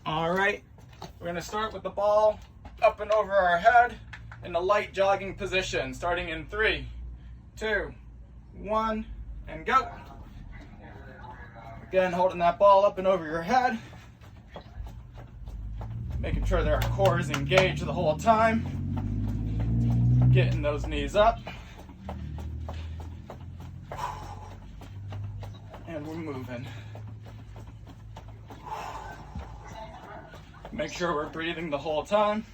All right, we're gonna start with the ball up and over our head in a light jogging position, starting in 3, 2, 1, and go. Again, holding that ball up and over your head, making sure that our core is engaged the whole time, getting those knees up, and we're moving. Make sure we're breathing the whole time.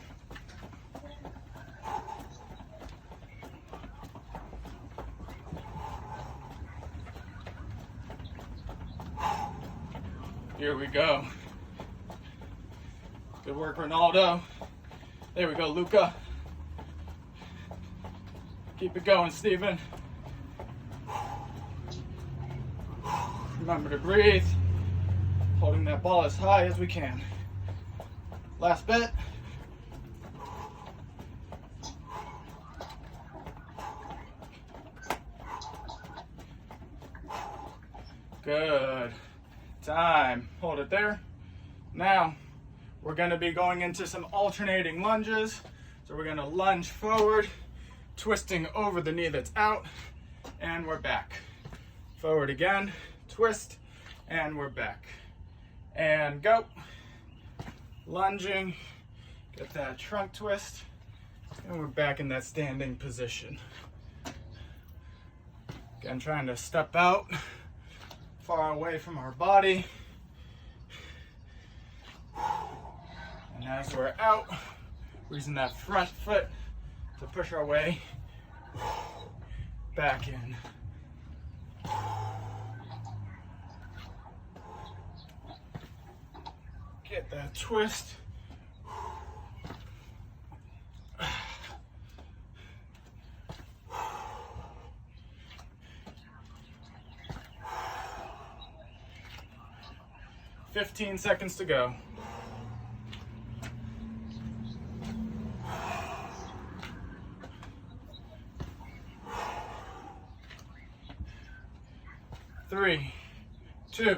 Here we go. Good work, Ronaldo. There we go, Luca. Keep it going, Steven. Remember to breathe. Holding that ball as high as we can. Last bit. Good. Time. Hold it there. Now, we're going to be going into some alternating lunges. So we're going to lunge forward, twisting over the knee that's out, and we're back. Forward again, twist, and we're back. And go. Lunging, get that trunk twist, and we're back in that standing position. Again, trying to step out far away from our body. And as we're out, we're using that front foot to push our way back in. Get that twist. "15 seconds to go. Three, 2,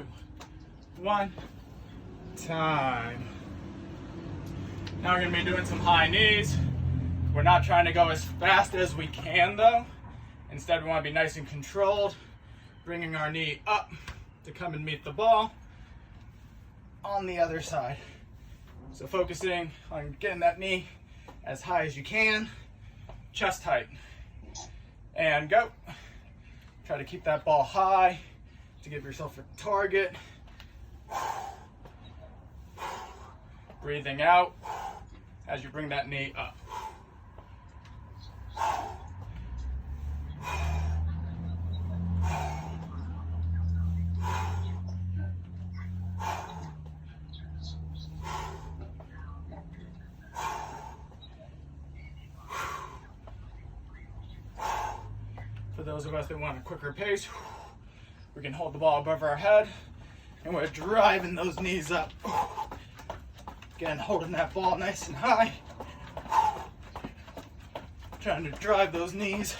1. Time. Now we're going to be doing some high knees. We're not trying to go as fast as we can though. Instead, we want to be nice and controlled, bringing our knee up to come and meet the ball on the other side. So focusing on getting that knee as high as you can, chest height. And go. Try to keep that ball high to give yourself a target. Breathing out as you bring that knee up. For those of us that want a quicker pace, we can hold the ball above our head and we're driving those knees up. Again, holding that ball nice and high. Trying to drive those knees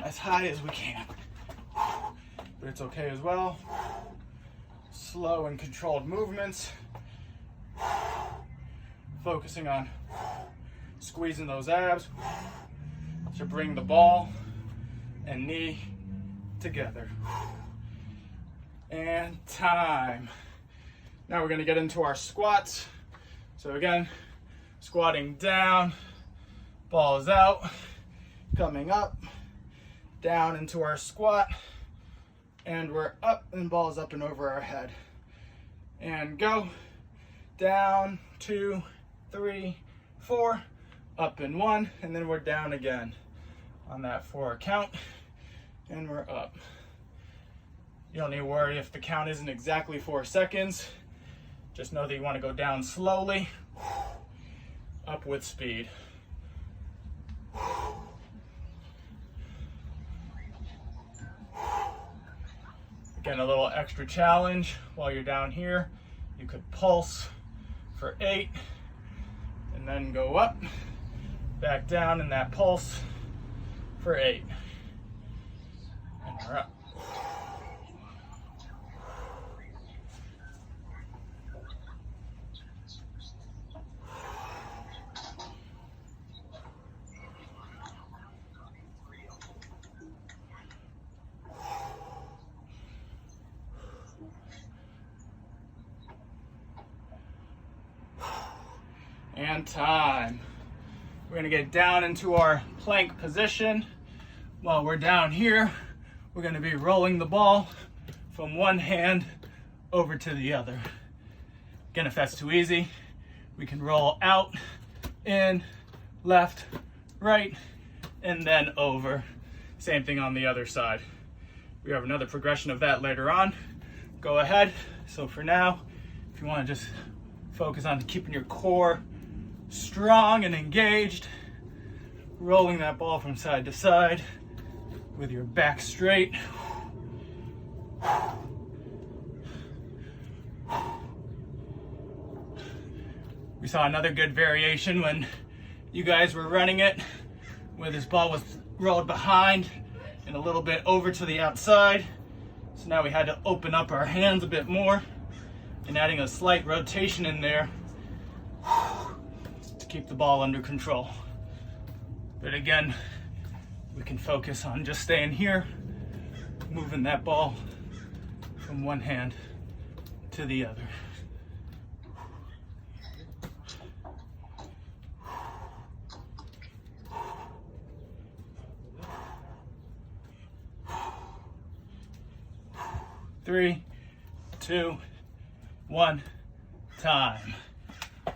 as high as we can. But it's okay as well. Slow and controlled movements. Focusing on squeezing those abs to bring the ball and knee together. And time. Now we're going to get into our squats. So again, squatting down, ball is out, coming up, down into our squat, and we're up and ball is up and over our head. And go, down, 2, 3, 4, up and 1, and then we're down again on that 4 count, and we're up. You don't need to worry if the count isn't exactly 4 seconds. Just know that you want to go down slowly, up with speed. Again, a little extra challenge while you're down here. You could pulse for 8 and then go up, back down in that pulse for 8. And we're up. And time. We're gonna get down into our plank position. While we're down here, we're gonna be rolling the ball from one hand over to the other. Again, if that's too easy, we can roll out, in, left, right, and then over. Same thing on the other side. We have another progression of that later on. Go ahead. So for now, if you want to just focus on keeping your core strong and engaged, rolling that ball from side to side with your back straight. We saw another good variation when you guys were running it, where this ball was rolled behind and a little bit over to the outside. So now we had to open up our hands a bit more and adding a slight rotation in there to keep the ball under control. But again, we can focus on just staying here, moving that ball from one hand to the other. Three, two, one, time.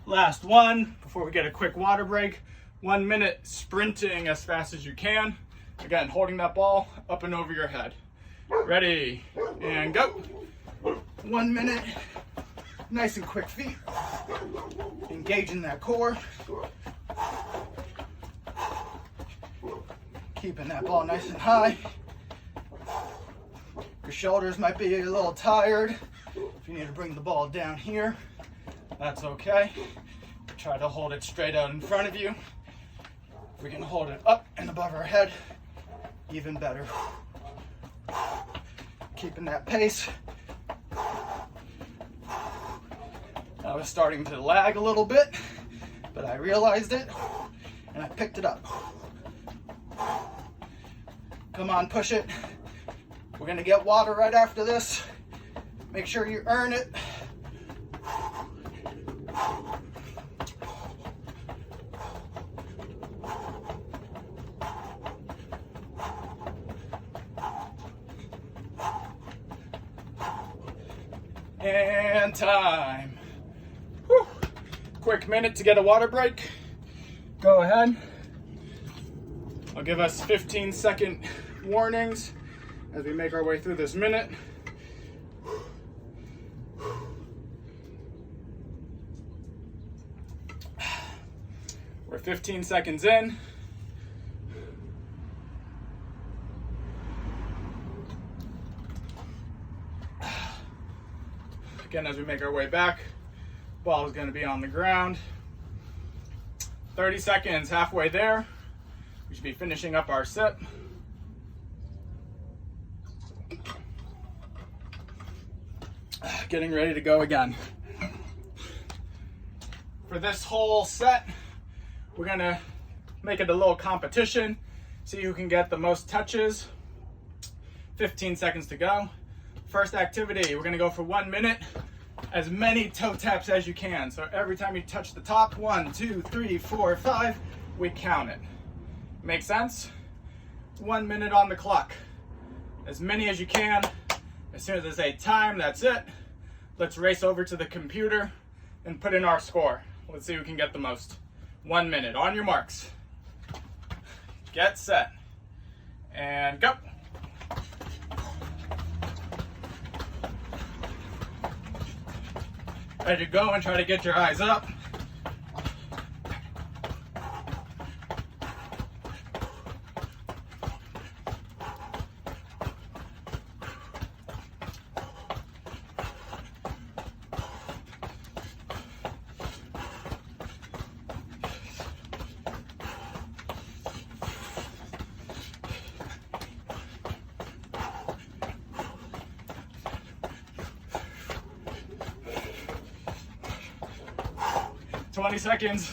Last one before we get a quick water break. 1 minute sprinting as fast as you can. Again, holding that ball up and over your head. Ready, and go. 1 minute, nice and quick feet. Engaging that core. Keeping that ball nice and high. Your shoulders might be a little tired. If you need to bring the ball down here, that's okay. Try to hold it straight out in front of you. If we can hold it up and above our head, even better. Keeping that pace. I was starting to lag a little bit, but I realized it and I picked it up. Come on, push it. We're gonna get water right after this. Make sure you earn it. And time. Whew. Quick minute to get a water break. Go ahead. I'll give us 15-second warnings as we make our way through this minute. We're 15 seconds in. Again, as we make our way back, ball is going to be on the ground. 30 seconds, halfway there. We should be finishing up our set. Getting ready to go again. For this whole set, we're gonna make it a little competition. See who can get the most touches. 15 seconds to go. First activity, we're gonna go for 1 minute. As many toe taps as you can. So every time you touch the top, 1, 2, 3, 4, 5, we count it. Make sense? 1 minute on the clock. As many as you can. As soon as I say time, that's it. Let's race over to the computer and put in our score. Let's see who can get the most. 1 minute. On your marks. Get set. And go. Ready to go and try to get your eyes up. Twenty seconds.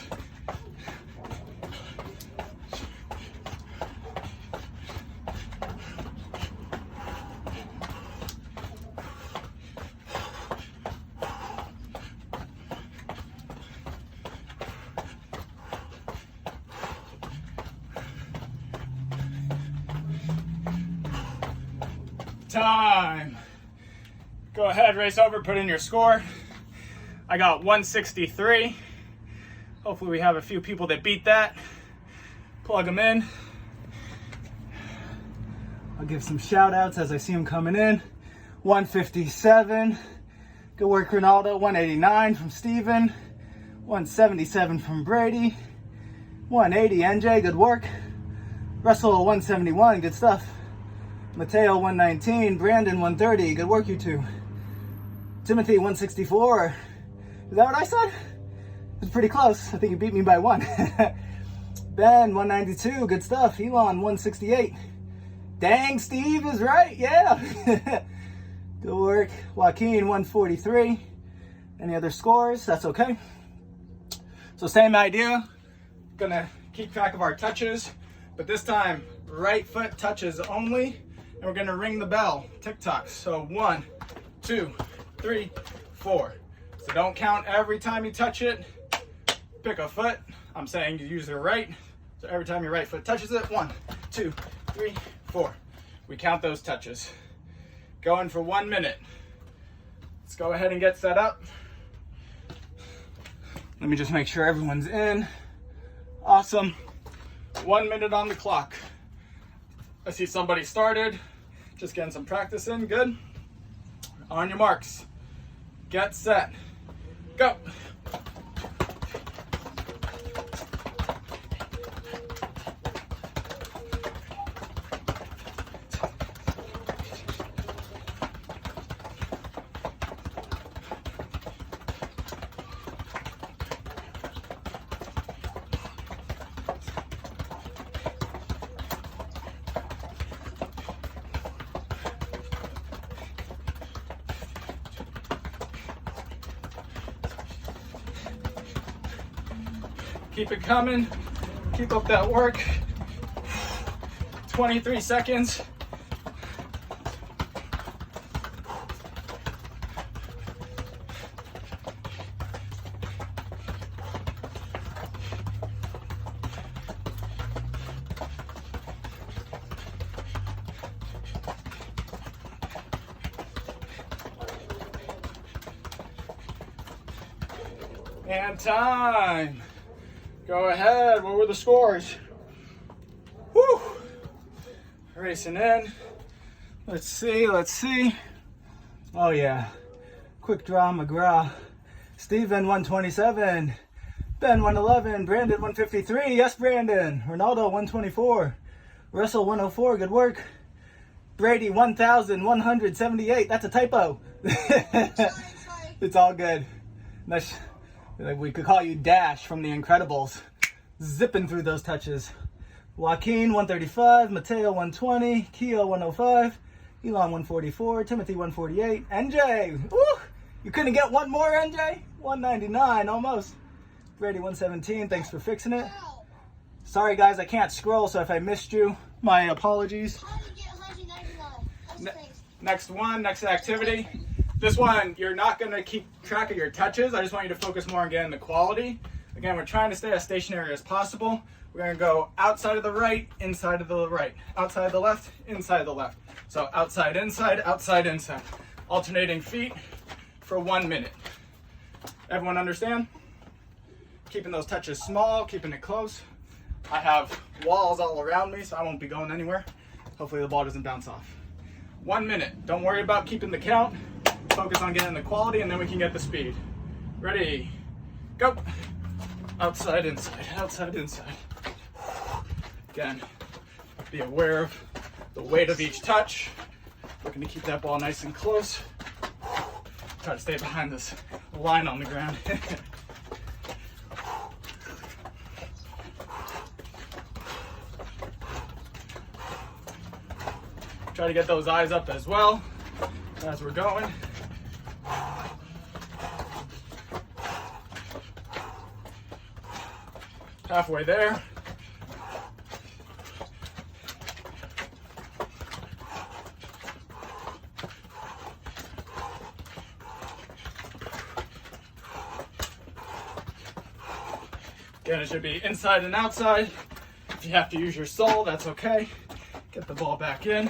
time. Go ahead, race over, put in your score. I got 163. Hopefully we have a few people that beat that. Plug them in. I'll give some shout outs as I see them coming in. 157. Good work, Ronaldo. 189 from Steven. 177 from Brady. 180, NJ, good work. Russell, 171, good stuff. Mateo, 119. Brandon, 130, good work, you two. Timothy, 164. Is that what I said? It's pretty close. I think you beat me by one. Ben, 192, good stuff. Elon, 168. Dang, Steve is right, yeah. Good work. Joaquin, 143. Any other scores? That's okay. So same idea. Gonna keep track of our touches, but this time right foot touches only, and we're gonna ring the bell, tick-tock. So 1, 2, 3, 4. So don't count every time you touch it. Pick a foot. I'm saying you use your right. So every time your right foot touches it, 1, 2, 3, 4. We count those touches. Going for 1 minute. Let's go ahead and get set up. Let me just make sure everyone's in. Awesome. 1 minute on the clock. I see somebody started. Just getting some practice in. Good. On your marks. Get set. Go. Keep it coming. Keep up that work. 23 seconds. And time. Go ahead, what were the scores? Woo! Racing in. Let's see. Oh yeah. Quick draw, McGraw. Steven, 127. Ben, 111. Brandon, 153. Yes, Brandon. Ronaldo, 124. Russell, 104. Good work. Brady, 1,178. That's a typo. It's all good. Nice. We could call you Dash from The Incredibles. Zipping through those touches. Joaquin, 135. Mateo, 120. Keo, 105. Elon, 144. Timothy, 148. NJ, woo! You couldn't get one more, NJ? 199, almost. Brady, 117. Thanks for fixing it. Sorry, guys, I can't scroll, so if I missed you, my apologies. Next activity. This one, you're not going to keep track of your touches. I just want you to focus more on getting the quality. Again, we're trying to stay as stationary as possible. We're going to go outside of the right, inside of the right. Outside of the left, inside of the left. So outside, inside, outside, inside. Alternating feet for 1 minute. Everyone understand? Keeping those touches small, keeping it close. I have walls all around me, so I won't be going anywhere. Hopefully the ball doesn't bounce off. 1 minute. Don't worry about keeping the count. Focus on getting the quality, and then we can get the speed. Ready, go. Outside, inside, outside, inside. Again, be aware of the weight of each touch. Looking to keep that ball nice and close. Try to stay behind this line on the ground. Try to get those eyes up as well as we're going. Halfway there. Again, it should be inside and outside. If you have to use your sole, that's okay. Get the ball back in.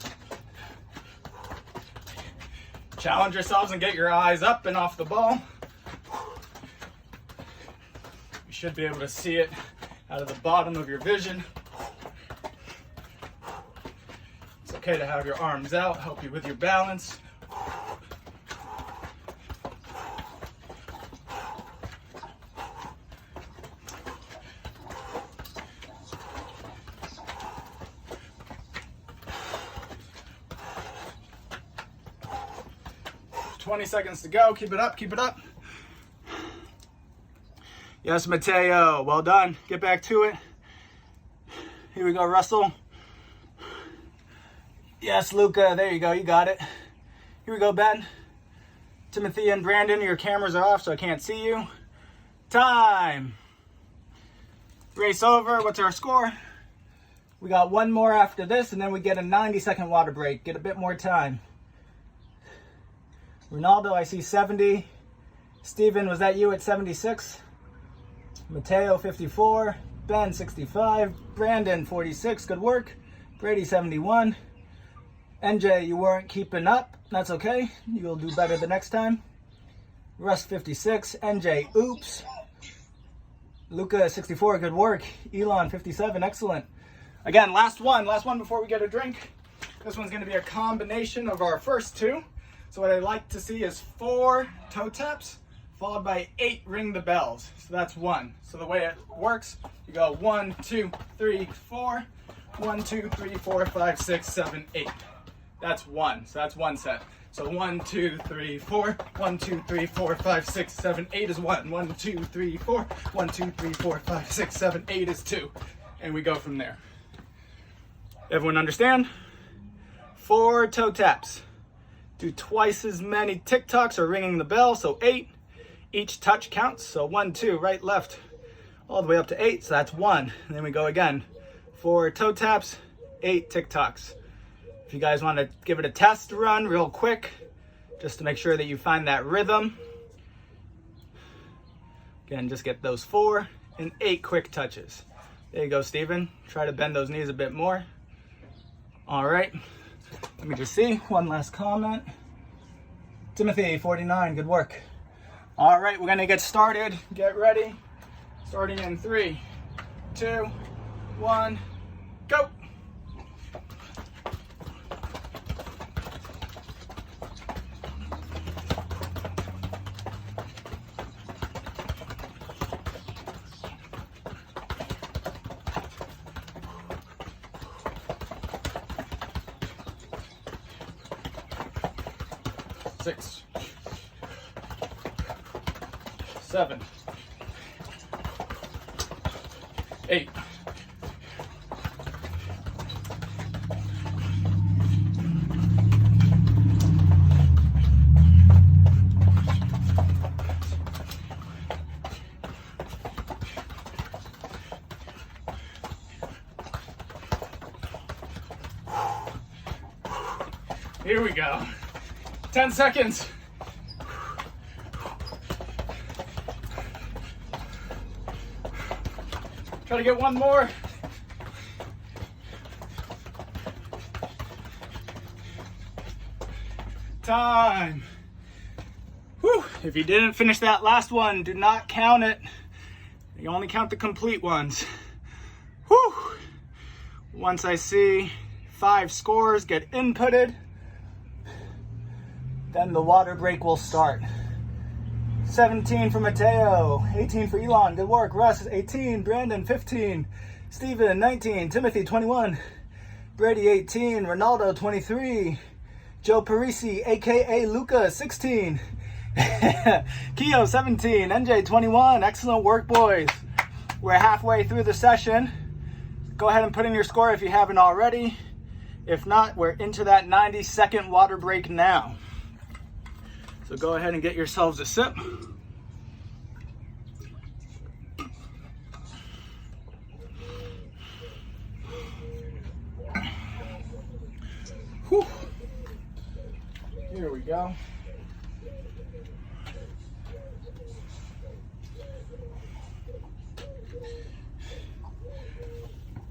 Challenge yourselves and get your eyes up and off the ball. You should be able to see it out of the bottom of your vision. It's okay to have your arms out, help you with your balance. $20 seconds to go. Keep it up, keep it up. Yes, Mateo, well done. Get back to it. Here we go, Russell. Yes, Luca, there you go, you got it. Here we go, Ben. Timothy and Brandon, your cameras are off so I can't see you. Time. Race over, what's our score? We got one more after this and then we get a 90-second water break. Get a bit more time. Ronaldo, I see 70. Steven, was that you at 76? Mateo, 54. Ben, 65. Brandon, 46. Good work. Brady, 71. NJ, you weren't keeping up. That's okay. You'll do better the next time. Russ, 56. NJ, oops. Luca, 64. Good work. Elon, 57. Excellent. Again, last one before we get a drink. This one's going to be a combination of our first two. So what I'd like to see is 4 toe taps followed by 8 ring the bells. So that's 1. So the way it works, you go 1, 2, 3, 4. 1, 2, 3, 4, 5, 6, 7, 8. That's 1. So that's 1 set. So 1, 2, 3, 4. 1, 2, 3, 4, 5, 6, 7, 8 is 1. 1, 2, 3, 4. 1, 2, 3, 4, 5, 6, 7, 8 is 2. And we go from there. Everyone understand? 4 toe taps. Do twice as many tick-tocks or ringing the bell, so 8. Each touch counts, so 1, 2, right, left, all the way up to 8, so that's 1. And then we go again. 4 toe taps, 8 tick-tocks. If you guys want to give it a test run real quick, just to make sure that you find that rhythm. Again, just get those 4 and 8 quick touches. There you go, Steven. Try to bend those knees a bit more. All right. Let me just see. One last comment. Timothy, 49. Good work. All right, we're going to get started. Get ready. Starting in 3, 2, 1, go. Six, 7, 8. Here we go. 10 seconds. Try to get one more. Time. Whew. If you didn't finish that last one, do not count it. You only count the complete ones. Whew. Once I see 5 scores get inputted, then the water break will start. 17 for Mateo, 18 for Elon, good work. Russ, 18, Brandon, 15, Steven, 19, Timothy, 21, Brady, 18, Ronaldo, 23, Joe Parisi, aka Luca, 16, Keo, 17, NJ, 21. Excellent work, boys. We're halfway through the session. Go ahead and put in your score if you haven't already. If not, we're into that 90-second water break now. So go ahead and get yourselves a sip. Whew. Here we go.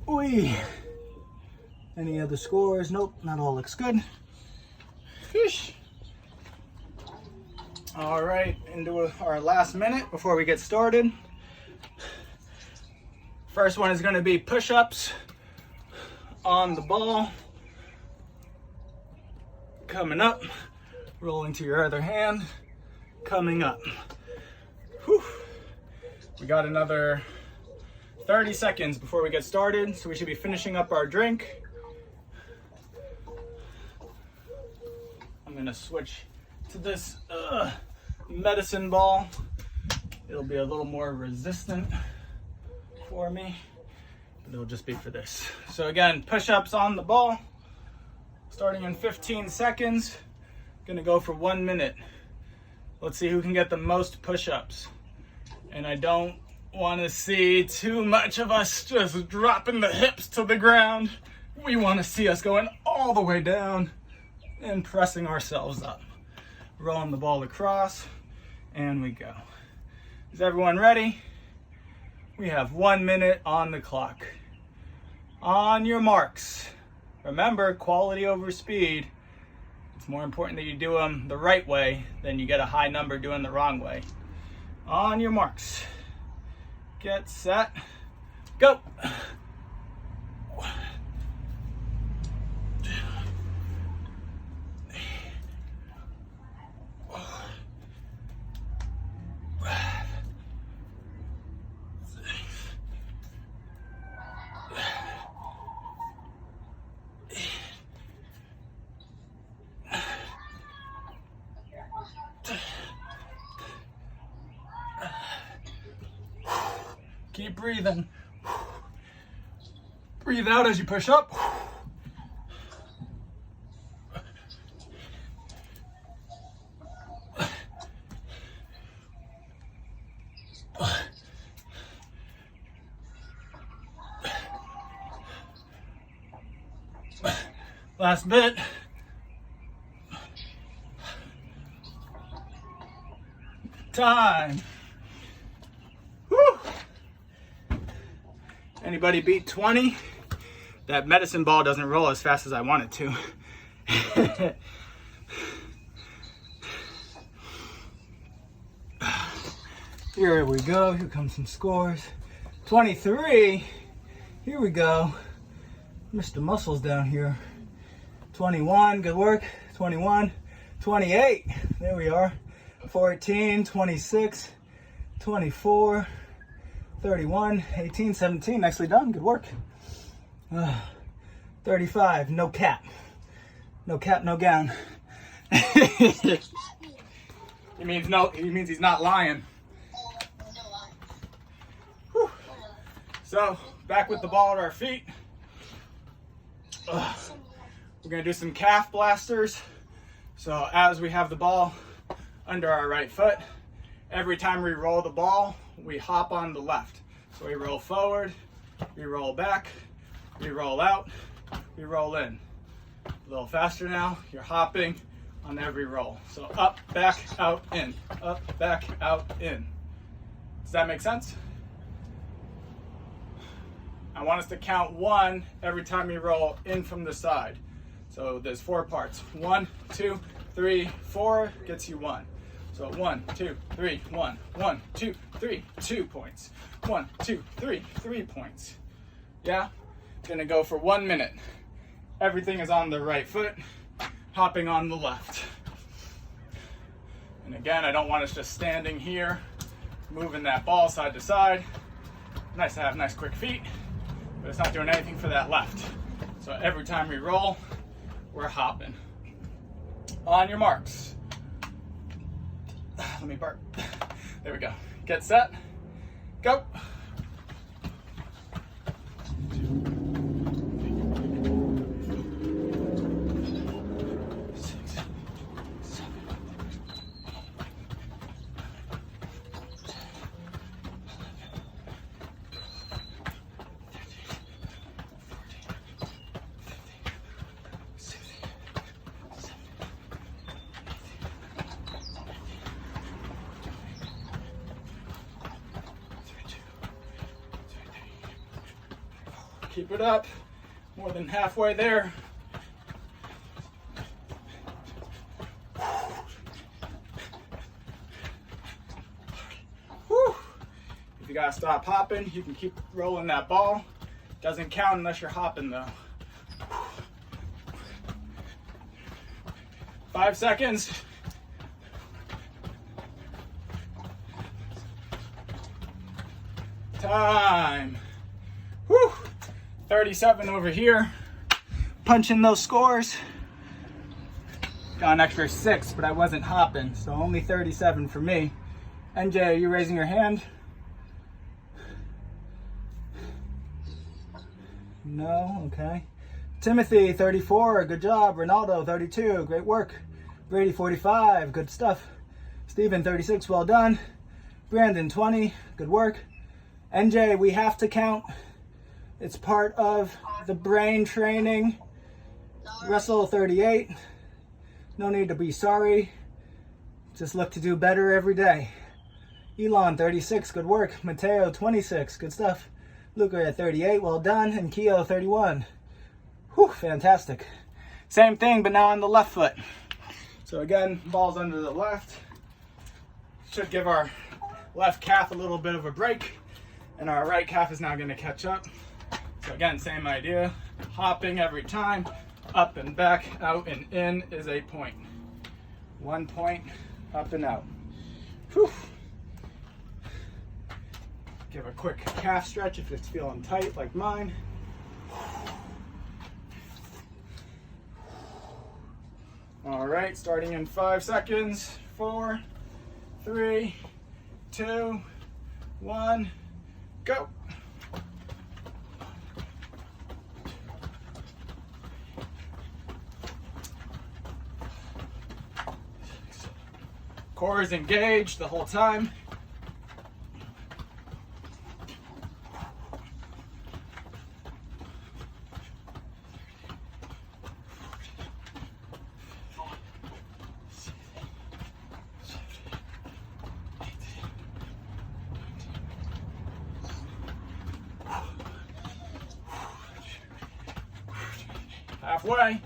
Oi. Any other scores? Nope, not all looks good. Fish. All right, into our last minute before we get started. First one is going to be push-ups on the ball. Coming up, rolling to your other hand, coming up. Whew. We got another 30 seconds before we get started, so we should be finishing up our drink. I'm gonna switch to this medicine ball. It'll be a little more resistant for me, but it'll just be for this. So again, push-ups on the ball, starting in 15 seconds. Gonna go for 1 minute. Let's see who can get the most push-ups. And I don't want to see too much of us just dropping the hips to the ground. We want to see us going all the way down and pressing ourselves up. Rolling the ball across, and we go. Is everyone ready? We have 1 minute on the clock. On your marks. Remember, quality over speed. It's more important that you do them the right way than you get a high number doing the wrong way. On your marks. Get set. Go. Keep breathing. Breathe out as you push up. Last bit. Time. Woo. Anybody beat 20? That medicine ball doesn't roll as fast as I want it to. Here we go. Here comes some scores. 23. Here we go. Mr. Muscles down here. 21. Good work. 21. 28. There we are. 14. 26. 24. 31, 18, 17, nicely done, good work. 35, no cap. No cap, no gown. He means he's not lying. Whew. So, back with the ball at our feet. We're gonna do some calf blasters. So as we have the ball under our right foot, every time we roll the ball, we hop on the left. So we roll forward, we roll back, we roll out, we roll in. A little faster now, you're hopping on every roll. So up, back, out, in. Up, back, out, in. Does that make sense? I want us to count 1 every time you roll in from the side. So there's 4 parts. 1, 2, 3, 4 gets you 1. So 1, 2, 3, 1, 1, 2, 3, 2 points. 1, 2, 3, 3 points. Yeah? Gonna go for 1 minute. Everything is on the right foot, hopping on the left. And again, I don't want us just standing here, moving that ball side to side. Nice to have nice quick feet, but it's not doing anything for that left. So every time we roll, we're hopping. On your marks. Let me burp. There we go. Get set. Go. 6, 7, 11, 12, 13, 14, 15, 16, 17, 18, 19, 20, 21, 22, 23, 24. Keep it up. More than halfway there. gotta stop hopping. You can keep rolling that ball. Doesn't count unless you're hopping though. 5 seconds. Time. Whew. 37 over here. Punching those scores. Got an extra 6, but I wasn't hopping, so only 37 for me. NJ, are you raising your hand? No? Okay. Timothy, 34, good job. Ronaldo, 32, great work. Brady, 45, good stuff. Steven, 36, well done. Brandon, 20, good work. NJ, we have to count. It's part of the brain training. Russell, 38. No need to be sorry. Just look to do better every day. Elon, 36, good work. Mateo, 26, good stuff. Luca at 38, well done. And Keo, 31. Whew, fantastic. Same thing, but now on the left foot. So again, ball's under the left. Should give our left calf a little bit of a break. And our right calf is now gonna catch up. So again, same idea. Hopping every time. Up and back, out and in is a point. 1 point, up and out. Whew. Give a quick calf stretch if it's feeling tight like mine. All right, starting in 5 seconds. 4, 3, 2, 1, go. Core is engaged the whole time. Halfway.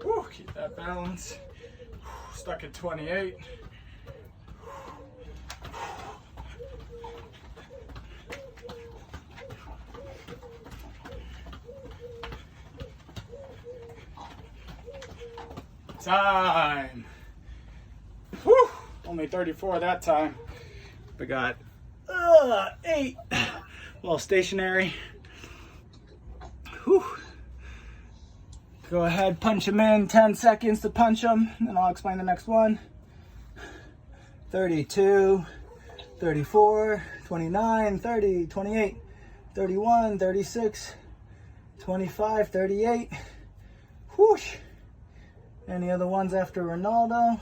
Whew, keep that balance. Stuck at 28. Time. Whew, only 34 that time. We got 8. Well, stationary. Whew. Go ahead, punch them in. 10 seconds to punch them, and I'll explain the next one. 32, 34, 29, 30, 28, 31, 36, 25, 38. Whoosh. Any other ones after Ronaldo?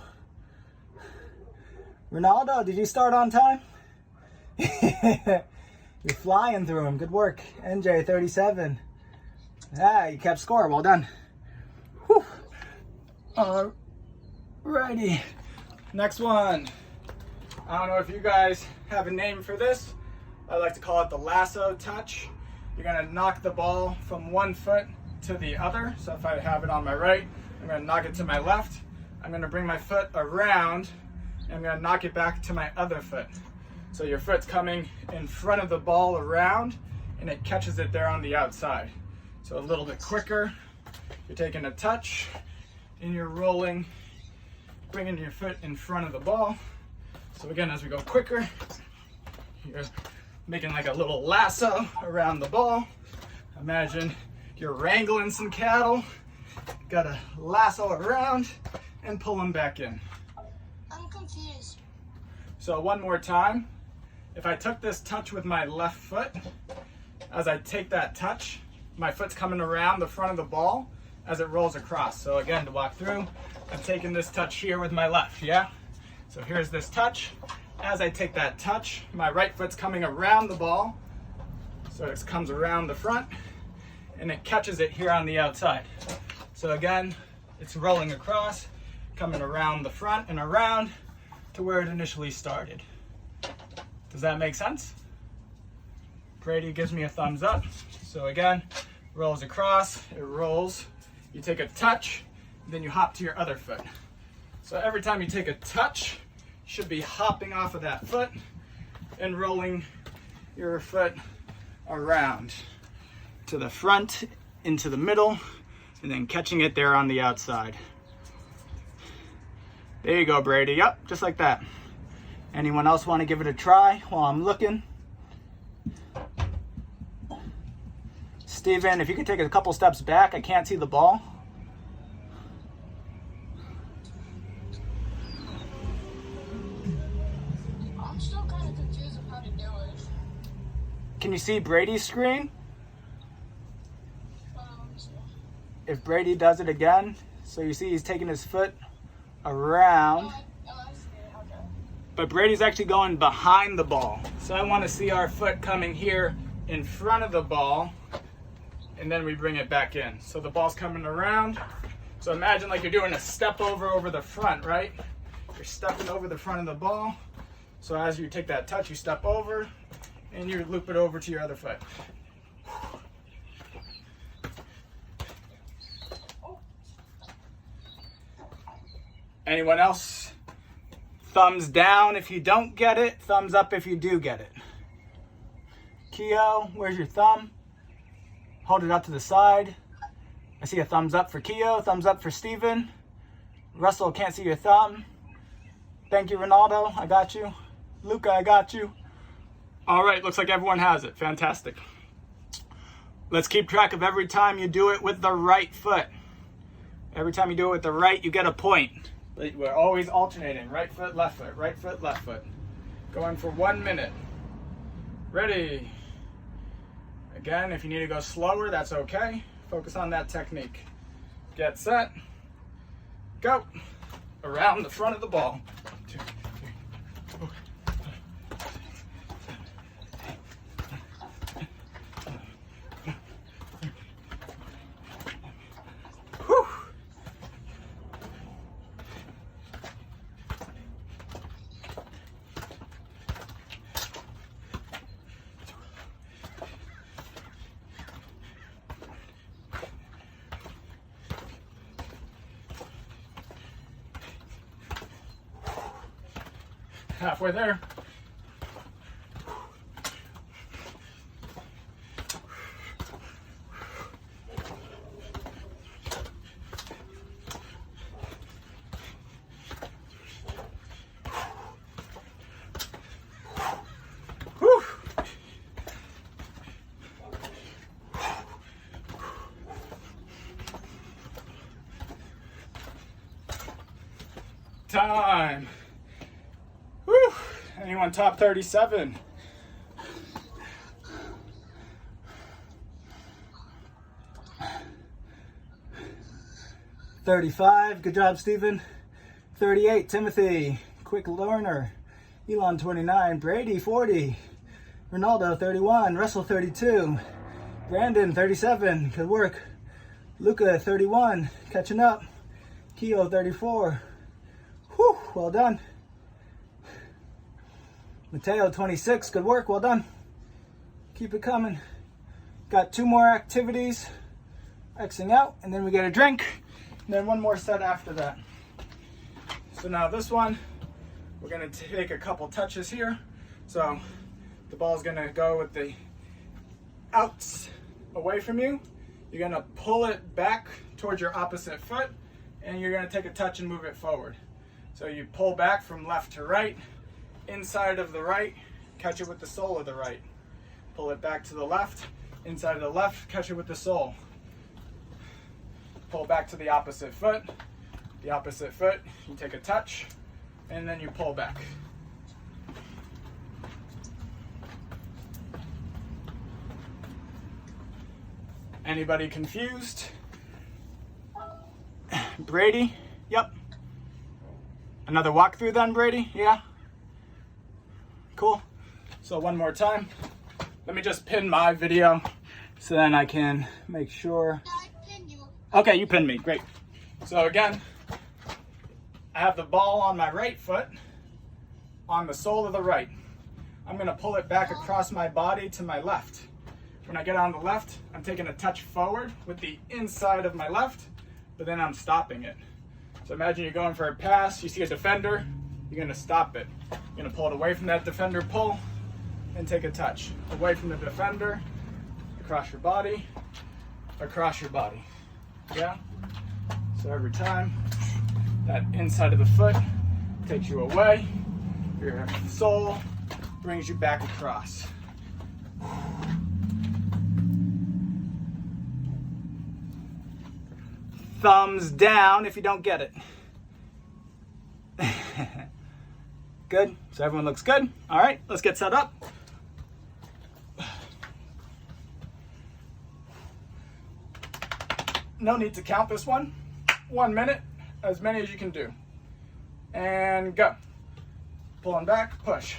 Ronaldo, did you start on time? You're flying through them. Good work. NJ, 37. Ah, you kept score. Well done. Whew. Alrighty. Next one. I don't know if you guys have a name for this. I like to call it the lasso touch. You're going to knock the ball from one foot to the other. So if I have it on my right, I'm going to knock it to my left. I'm going to bring my foot around. I'm going to knock it back to my other foot. So your foot's coming in front of the ball around, and it catches it there on the outside. So a little bit quicker. You're taking a touch, and you're rolling, bringing your foot in front of the ball. So again, as we go quicker, you're making like a little lasso around the ball. Imagine you're wrangling some cattle, got a lasso around, and pull them back in. I'm confused. So one more time. If I took this touch with my left foot, as I take that touch, my foot's coming around the front of the ball as it rolls across. So again, to walk through, I'm taking this touch here with my left, yeah? So here's this touch. As I take that touch, my right foot's coming around the ball. So it comes around the front, and it catches it here on the outside. So again, it's rolling across, coming around the front and around to where it initially started. Does that make sense? Brady gives me a thumbs up. So again, rolls across, it rolls. You take a touch, then you hop to your other foot. So every time you take a touch, you should be hopping off of that foot and rolling your foot around to the front, into the middle, and then catching it there on the outside. There you go, Brady. Yep, just like that. Anyone else want to give it a try while I'm looking? Steven, if you could take a couple steps back, I can't see the ball. I'm still kind of confused on how to do it. Can you see Brady's screen? If Brady does it again, so you see he's taking his foot around. I see it. Okay. But Brady's actually going behind the ball. So I want to see our foot coming here in front of the ball, and then we bring it back in. So the ball's coming around. So imagine like you're doing a step over the front, right? You're stepping over the front of the ball. So as you take that touch, you step over and you loop it over to your other foot. Anyone else? Thumbs down if you don't get it, thumbs up if you do get it. Keo, where's your thumb? Hold it up to the side. I see a thumbs up for Keo, thumbs up for Steven. Russell, can't see your thumb. Thank you, Ronaldo, I got you. Luca, I got you. All right, looks like everyone has it. Fantastic. Let's keep track of every time you do it with the right foot. Every time you do it with the right, you get a point. But we're always alternating. Right foot, left foot, right foot, left foot. Going for 1 minute. Ready. Again, if you need to go slower, that's okay. Focus on that technique. Get set. Go. Around the front of the ball. 2, 3, 4. Halfway there. Whew. Time. Whew. Anyone top 37? $35. Good job, Stephen. 38. Timothy. Quick learner. Elon 29. Brady 40. Ronaldo 31. Russell 32. Brandon 37. Good work. Luca 31. Catching up. Keo 34. Whew. Well done. Mateo 26, good work, well done. Keep it coming. Got 2 more activities. Xing out, and then we get a drink. And then 1 more set after that. So now this one, we're gonna take a couple touches here. So the ball's gonna go with the outs away from you. You're gonna pull it back towards your opposite foot, and you're gonna take a touch and move it forward. So you pull back from left to right, inside of the right, catch it with the sole of the right. Pull it back to the left, inside of the left, catch it with the sole. Pull back to the opposite foot. The opposite foot, you take a touch, and then you pull back. Anybody confused? Brady? Yep. Another walkthrough then, Brady? Yeah? Cool. So 1 more time. Let me just pin my video so then I can make sure. I pinned you. Okay, you pinned me. Great. So again, I have the ball on my right foot on the sole of the right. I'm going to pull it back across my body to my left. When I get on the left, I'm taking a touch forward with the inside of my left, but then I'm stopping it. So imagine you're going for a pass, you see a defender, you're gonna stop it. You're gonna pull it away from that defender, pull, and take a touch. Away from the defender, across your body, across your body. Yeah? So every time that inside of the foot takes you away, your sole brings you back across. Thumbs down if you don't get it. Good? So everyone looks good? All right, let's get set up. No need to count this one. 1 minute, as many as you can do. And go. Pulling back, push.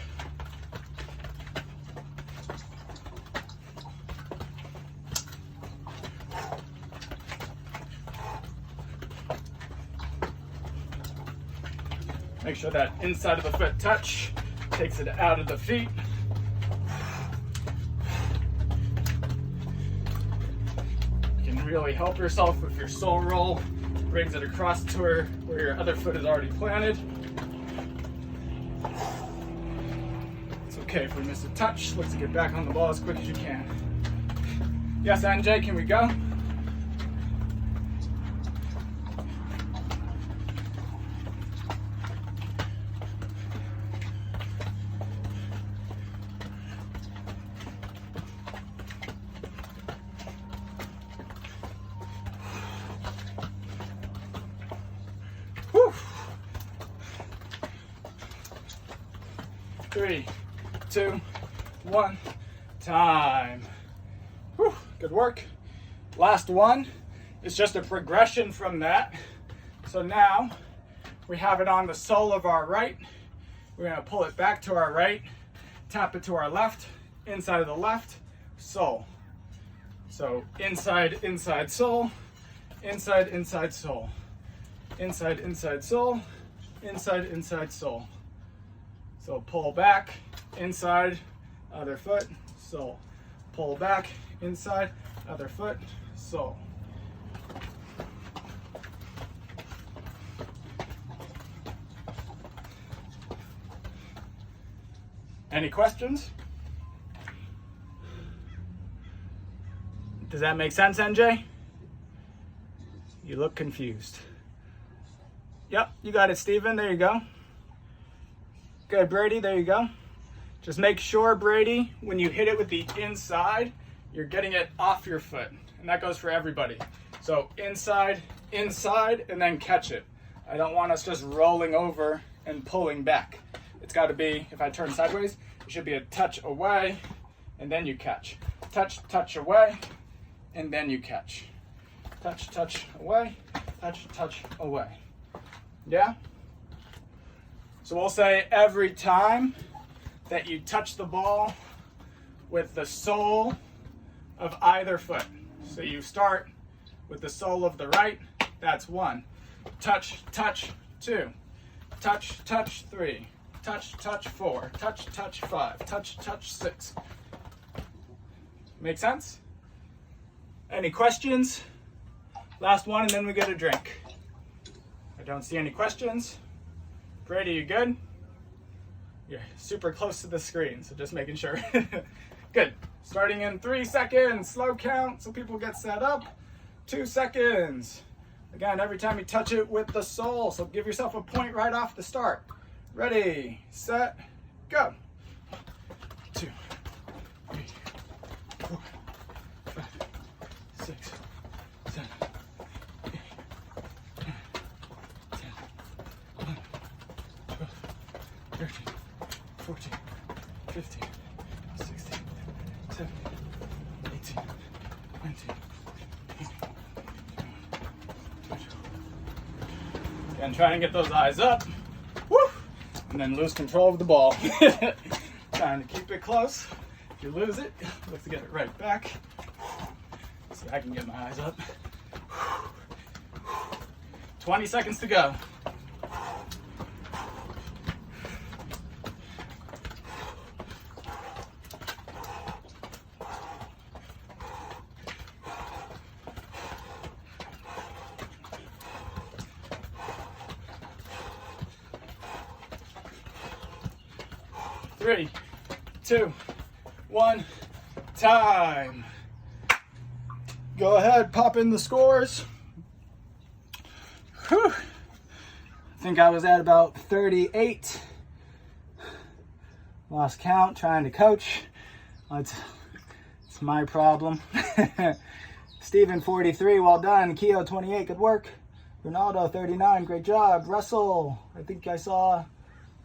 Make sure that inside of the foot touch takes it out of the feet. You can really help yourself with your sole roll. Brings it across to where your other foot is already planted. It's okay if we miss a touch. Let's get back on the ball as quick as you can. Yes, NJ, can we go? Whew. 3, 2, 1, time. Whew. Good work. Last one is just a progression from that. So now we have it on the sole of our right. We're going to pull it back to our right, tap it to our left, inside of the left, sole. So inside, inside sole, inside, inside sole. Inside, inside sole, inside, inside sole. So pull back, inside, other foot, sole. Pull back, inside, other foot, sole. Any questions? Does that make sense, NJ? You look confused. Yep, you got it, Steven. There you go. Good, Brady. There you go. Just make sure, Brady, when you hit it with the inside, you're getting it off your foot. And that goes for everybody. So inside, inside, and then catch it. I don't want us just rolling over and pulling back. It's got to be, if I turn sideways, it should be a touch away, and then you catch. Touch, touch away, and then you catch. Touch, touch away, touch, touch away. Yeah? So we'll say every time that you touch the ball with the sole of either foot. So you start with the sole of the right, that's 1. Touch, touch, 2. Touch, touch, 3. Touch, touch, 4. Touch, touch, 5. Touch, touch, 6. Make sense? Any questions? Last one and then we get a drink. I don't see any questions. Brady, you good? You're super close to the screen, so just making sure. Good. Starting in 3 seconds. Slow count so people get set up. 2 seconds. Again, every time you touch it with the sole, so give yourself a point right off the start. Ready, set, go. 2, 3, 4, 5, 6, 7, 8, 9, 10, 11, 12, 13, 14, 15, 16, 17, 18, 19, 20, 22. Again, try and get those eyes up. Woo! And then lose control of the ball. Trying to keep it close. If you lose it, look to get it right back. See if I can get my eyes up. 20 seconds to go. 3, 2, 1, time. Go ahead, pop in the scores. Whew. I think I was at about 38. Lost count, trying to coach. It's my problem. Steven 43, well done. Keo 28, good work. Ronaldo 39, great job. Russell, I think I saw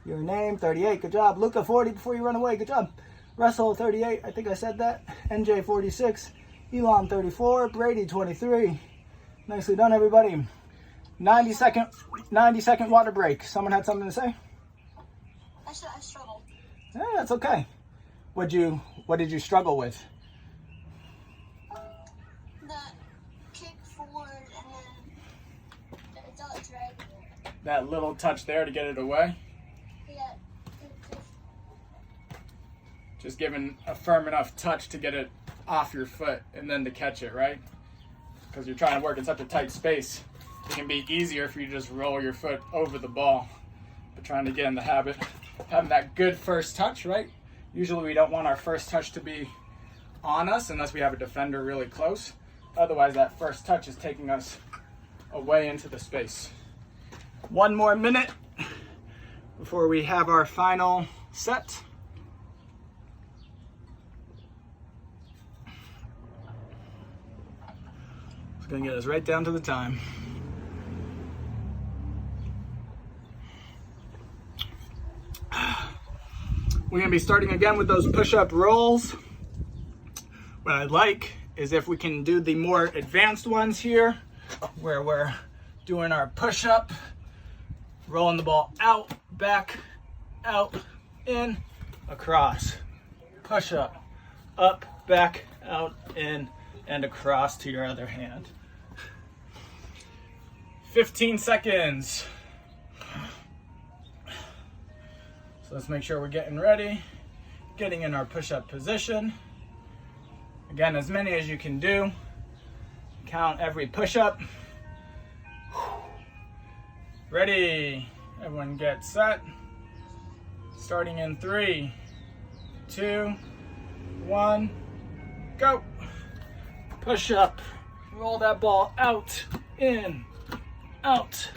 your name, 38, good job. Luca 40, before you run away, good job. Russell 38, I think I said that. NJ 46, Elon 34, Brady 23. Nicely done, everybody. 90 second water break. Someone had something to say? I struggled. Yeah, that's okay. What did you struggle with? The kick forward and then it's all drag. That little touch there to get it away? Yeah. Just giving a firm enough touch to get it off your foot and then to catch it, right? Because you're trying to work in such a tight space. It can be easier if you just roll your foot over the ball. But trying to get in the habit, having that good first touch, right? Usually we don't want our first touch to be on us unless we have a defender really close. Otherwise that first touch is taking us away into the space. 1 more minute before we have our final set. It's gonna get us right down to the time. We're gonna be starting again with those push-up rolls. What I'd like is if we can do the more advanced ones here, where we're doing our push-up, rolling the ball out, back, out, in, across. Push-up, up, back, out, in, and across to your other hand. 15 seconds. So let's make sure we're getting ready, getting in our push-up position. Again, as many as you can do. Count every push-up. Ready? Everyone get set. Starting in 3, 2, 1, go. Push up. Roll that ball out, in, across,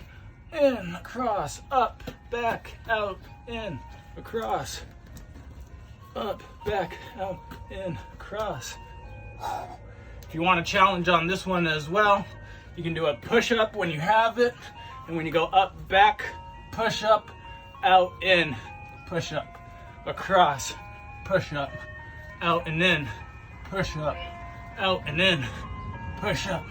up, back, out, in, across, up, back, out, in, across. If you want a challenge on this one as well, you can do a push-up when you have it, and when you go up, back, push-up, out, in, push-up, across, push-up, out and in, push-up, out and in, push-up.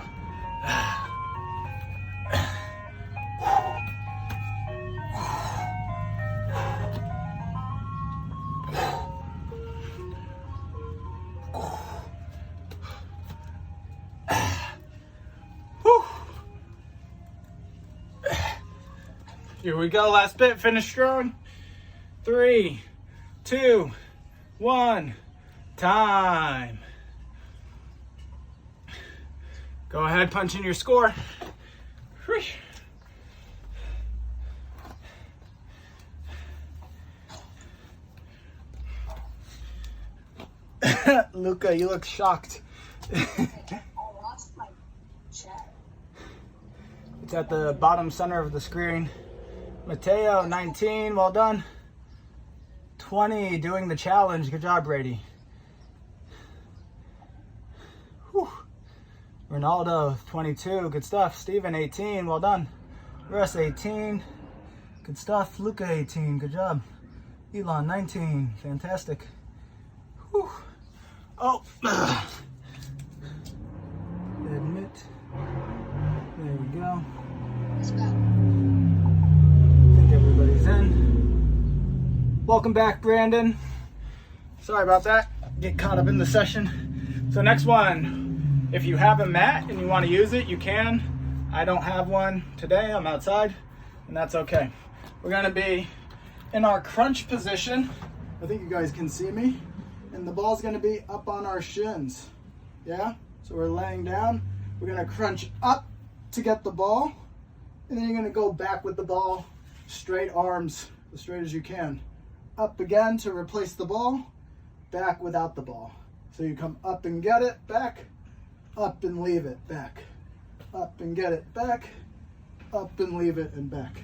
Here we go, last bit, finish strong. 3, 2, 1, time. Go ahead, punch in your score. Luca, you look shocked. It's at the bottom center of the screen. Mateo, 19, well done. 20, doing the challenge. Good job, Brady. Whew. Ronaldo, 22, good stuff. Steven, 18, well done. Russ, 18, good stuff. Luca, 18, good job. Elon, 19, fantastic. Whew. Oh, admit. There we go. Let's go. I think everybody's in. Welcome back, Brandon. Sorry about that. Get caught up in the session. So next one, if you have a mat and you want to use it, you can. I don't have one today. I'm outside, and that's okay. We're gonna be in our crunch position. I think you guys can see me. And the ball's gonna be up on our shins. Yeah? So we're laying down. We're gonna crunch up to get the ball. And then you're gonna go back with the ball. Straight arms, as straight as you can. up again to replace the ball, back without the ball. So you come up and get it, back, up and leave it, back, up and get it, back, up and leave it, and back.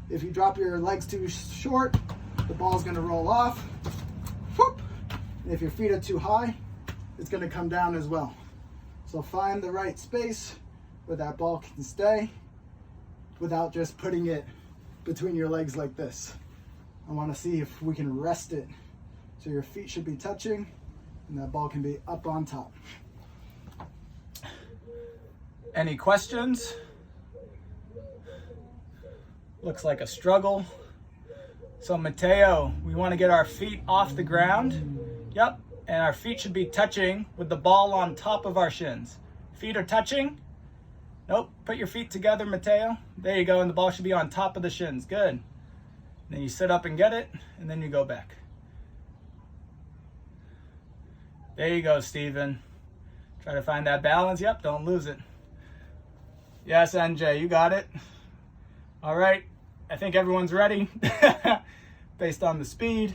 If you drop your legs too short, the ball's gonna roll off. Whoop. And if your feet are too high, it's gonna come down as well. So find the right space where that ball can stay without just putting it between your legs like this. I wanna see if we can rest it. So your feet should be touching and that ball can be up on top. Any questions? Looks like a struggle. So Mateo, we want to get our feet off the ground. Yep, and our feet should be touching with the ball on top of our shins. Feet are touching? Nope, put your feet together, Mateo. There you go, and the ball should be on top of the shins. Good. Then you sit up and get it, and then you go back. There you go, Steven. Try to find that balance. Yep, don't lose it. Yes, NJ, you got it. All right, I think everyone's ready based on the speed.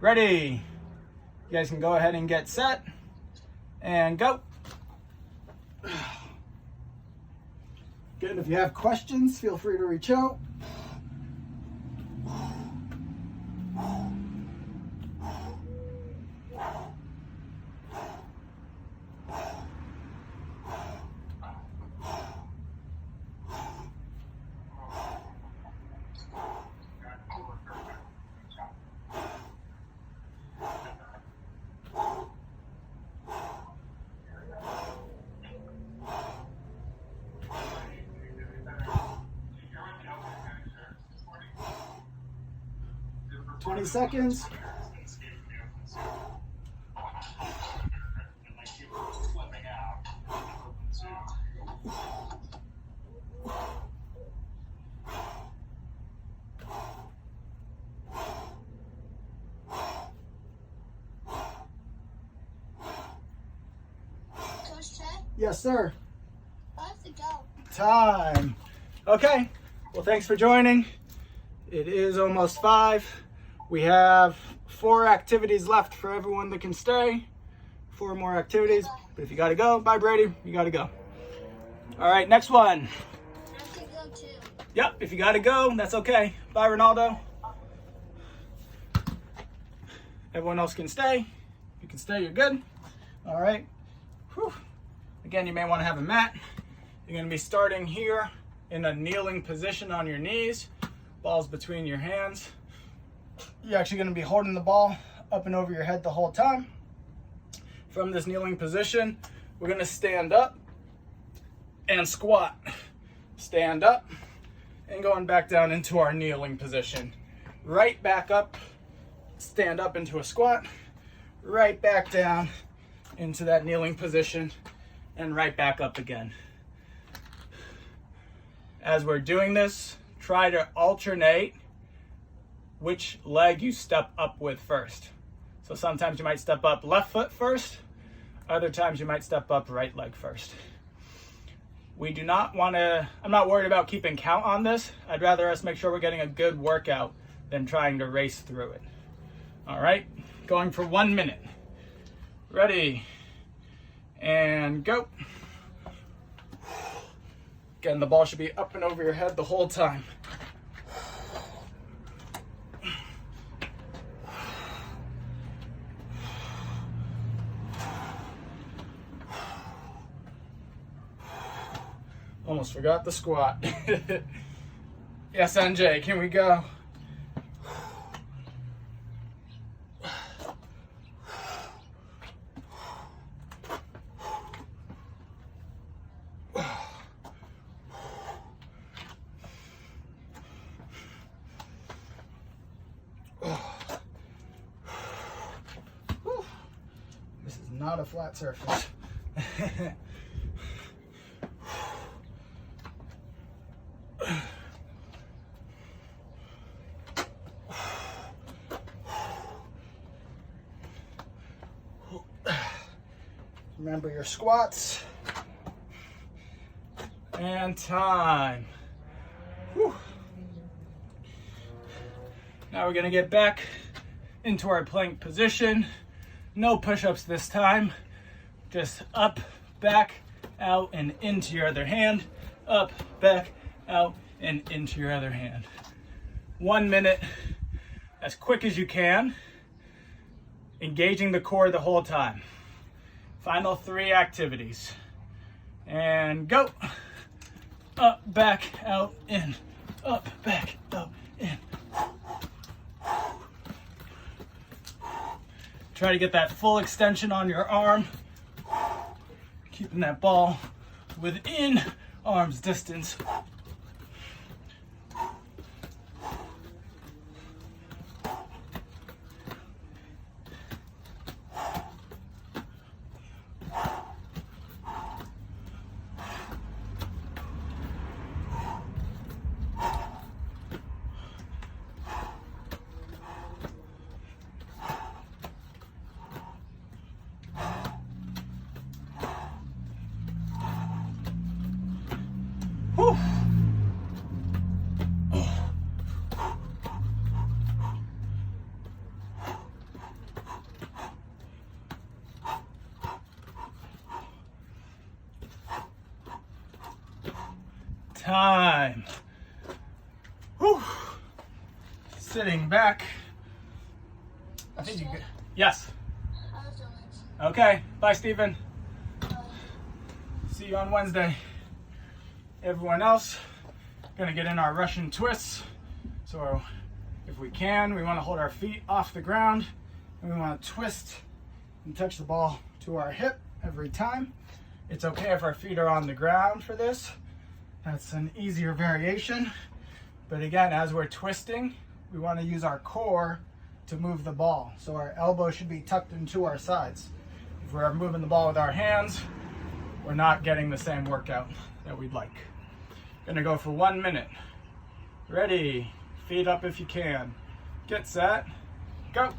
Ready. You guys can go ahead and get set and go. Good, if you have questions, feel free to reach out. Twenty seconds. Coach Ted, Yes, sir. I have to go. Time. Okay. Well, thanks for joining. It is almost 5. We have 4 activities left for everyone that can stay. 4 more activities. But if you got to go, bye, Brady. You got to go. All right, next one. I have to go too. Yep, if you got to go, that's okay. Bye, Ronaldo. Everyone else can stay. You can stay, you're good. All right. Whew. Again, you may want to have a mat. You're going to be starting here in a kneeling position on your knees. Balls between your hands. You're actually going to be holding the ball up and over your head the whole time. From this kneeling position, we're going to stand up and squat. Stand up and going back down into our kneeling position. Right back up, stand up into a squat, right back down into that kneeling position, and right back up again. As we're doing this, try to alternate which leg you step up with first. So sometimes you might step up left foot first, other times you might step up right leg first. We do not want to, I'm not worried about keeping count on this. I'd rather us make sure we're getting a good workout than trying to race through it. All right, going for 1 minute. Ready, and go. Again, the ball should be up and over your head the whole time. Almost forgot the squat. Yes, NJ, can we go? This is not a flat surface. Remember your squats. And time. Whew. Now we're gonna get back into our plank position. No push-ups this time. Just up, back, out, and into your other hand. Up, back, out, and into your other hand. 1 minute, as quick as you can, engaging the core the whole time. Final 3 activities. And go. Up, back, out, in. Up, back, out, in. Try to get that full extension on your arm. Keeping that ball within arm's distance. Whew. Time. Whew. Sitting back. I think you good. Yes. Okay. Bye, Stephen. See you on Wednesday. Everyone else, gonna get in our Russian twists. So if we can, we wanna hold our feet off the ground and we wanna twist and touch the ball to our hip every time. It's okay if our feet are on the ground for this. That's an easier variation. But again, as we're twisting, we wanna use our core to move the ball. So our elbow should be tucked into our sides. If we're moving the ball with our hands, we're not getting the same workout that we'd like. Gonna go for 1 minute. Ready, feet up if you can. Get set, go.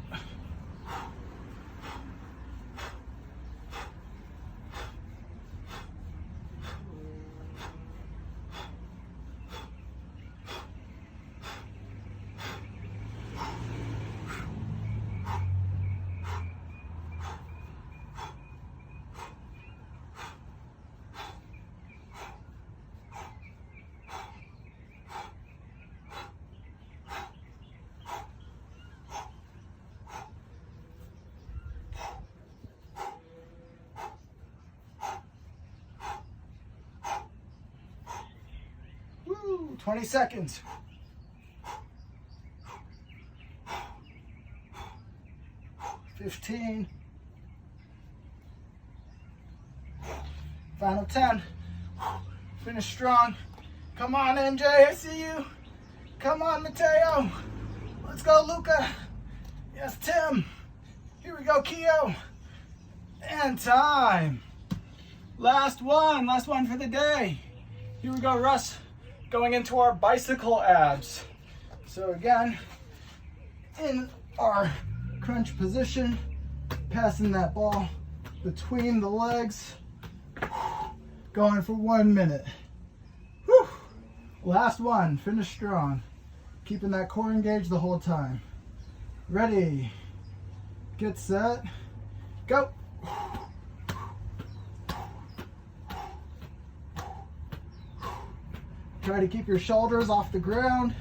Woo, 20 seconds. $15. Final 10. Finish strong. Come on, MJ, I see you. Come on, Mateo. Let's go, Luca. Yes, Tim. Here we go, Keo. And time. Last one for the day. Here we go, Russ. Going into our bicycle abs. So again, in our crunch position, passing that ball between the legs, going for 1 minute. Whew. Last one, finish strong. Keeping that core engaged the whole time. Ready, get set, go. Try to keep your shoulders off the ground,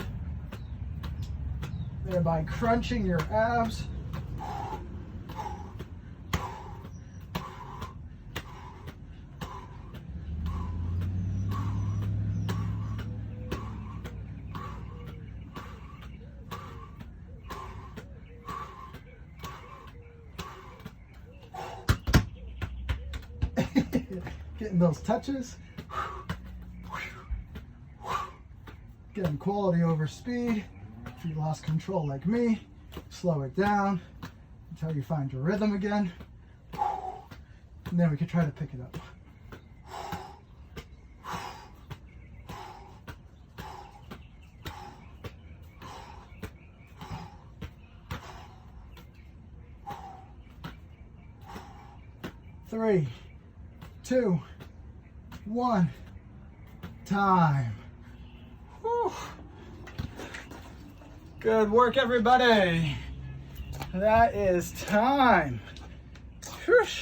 thereby crunching your abs. Getting those touches. Getting quality over speed. If you lost control like me, slow it down until you find your rhythm again. And then we can try to pick it up. Three, 2, 1, time. Whew. Good work, everybody. That is time. Whoosh.